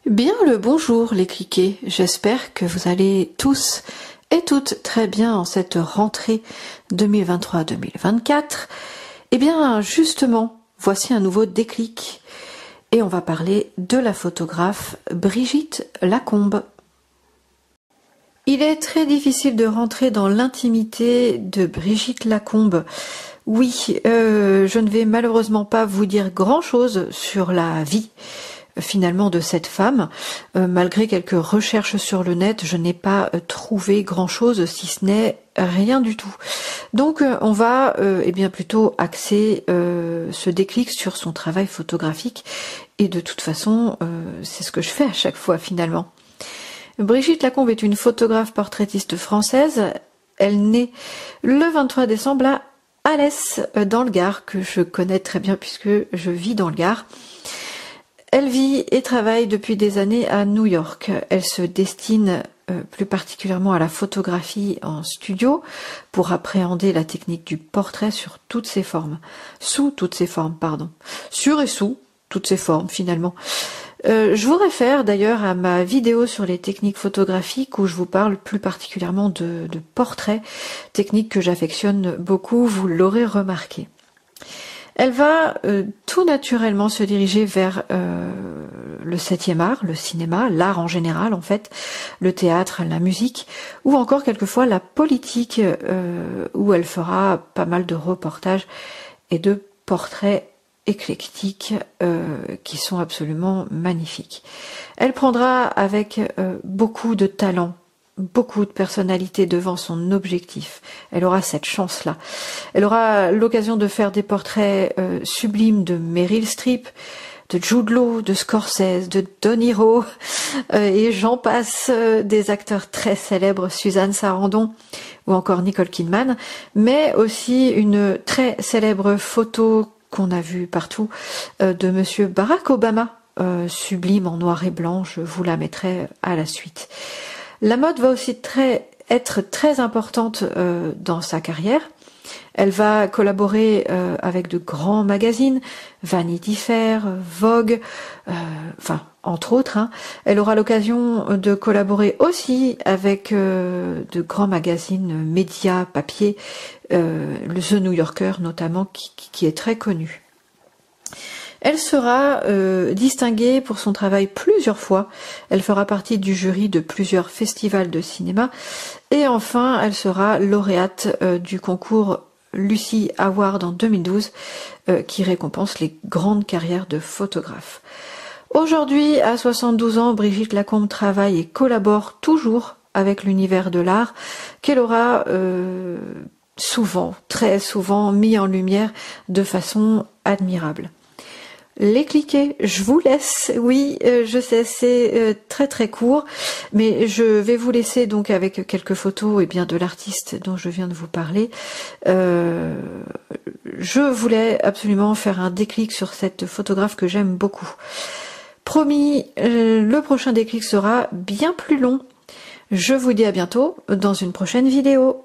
Bien le bonjour les cliquets, j'espère que vous allez tous et toutes très bien en cette rentrée 2023-2024. Et bien justement, voici un nouveau déclic et on va parler de la photographe Brigitte Lacombe. Il est très difficile de rentrer dans l'intimité de Brigitte Lacombe. Oui, je ne vais malheureusement pas vous dire grand-chose sur la vie finalement de cette femme. Malgré quelques recherches sur le net, je n'ai pas trouvé grand-chose, si ce n'est rien du tout. Donc on va bien plutôt axer ce déclic sur son travail photographique, et de toute façon c'est ce que je fais à chaque fois finalement. Brigitte Lacombe est une photographe portraitiste française. Elle naît le 23 décembre à Alès dans le Gard, que je connais très bien puisque je vis dans le Gard. Elle vit et travaille depuis des années à New York. Elle se destine plus particulièrement à la photographie en studio pour appréhender la technique du portrait sur toutes ses formes. Sous toutes ses formes, pardon. Sur et sous toutes ses formes, finalement. Je vous réfère d'ailleurs à ma vidéo sur les techniques photographiques où je vous parle plus particulièrement de portrait, technique que j'affectionne beaucoup, vous l'aurez remarqué. Elle va tout naturellement se diriger vers le 7e art, le cinéma, l'art en général en fait, le théâtre, la musique, ou encore quelquefois la politique, où elle fera pas mal de reportages et de portraits éclectiques qui sont absolument magnifiques. Elle prendra avec beaucoup de talent, beaucoup de personnalité devant son objectif. Elle aura cette chance-là. Elle aura l'occasion de faire des portraits sublimes de Meryl Streep, de Jude Law, de Scorsese, de De Niro, et j'en passe, des acteurs très célèbres, Suzanne Sarandon ou encore Nicole Kidman, mais aussi une très célèbre photo qu'on a vue partout de Monsieur Barack Obama, sublime en noir et blanc, je vous la mettrai à la suite. La mode va aussi être très importante dans sa carrière. Elle va collaborer avec de grands magazines, Vanity Fair, Vogue, entre autres. Elle aura l'occasion de collaborer aussi avec de grands magazines, médias, papier, le The New Yorker notamment, qui est très connu. Elle sera distinguée pour son travail plusieurs fois. Elle fera partie du jury de plusieurs festivals de cinéma. Et enfin, elle sera lauréate du concours Lucie Award en 2012, qui récompense les grandes carrières de photographes. Aujourd'hui, à 72 ans, Brigitte Lacombe travaille et collabore toujours avec l'univers de l'art, qu'elle aura souvent, très souvent, mis en lumière de façon admirable. Les cliquets, je vous laisse. Oui, je sais, c'est très court, mais je vais vous laisser donc avec quelques photos de l'artiste dont je viens de vous parler. Je voulais absolument faire un déclic sur cette photographe que j'aime beaucoup. Promis, le prochain déclic sera bien plus long. Je vous dis à bientôt dans une prochaine vidéo.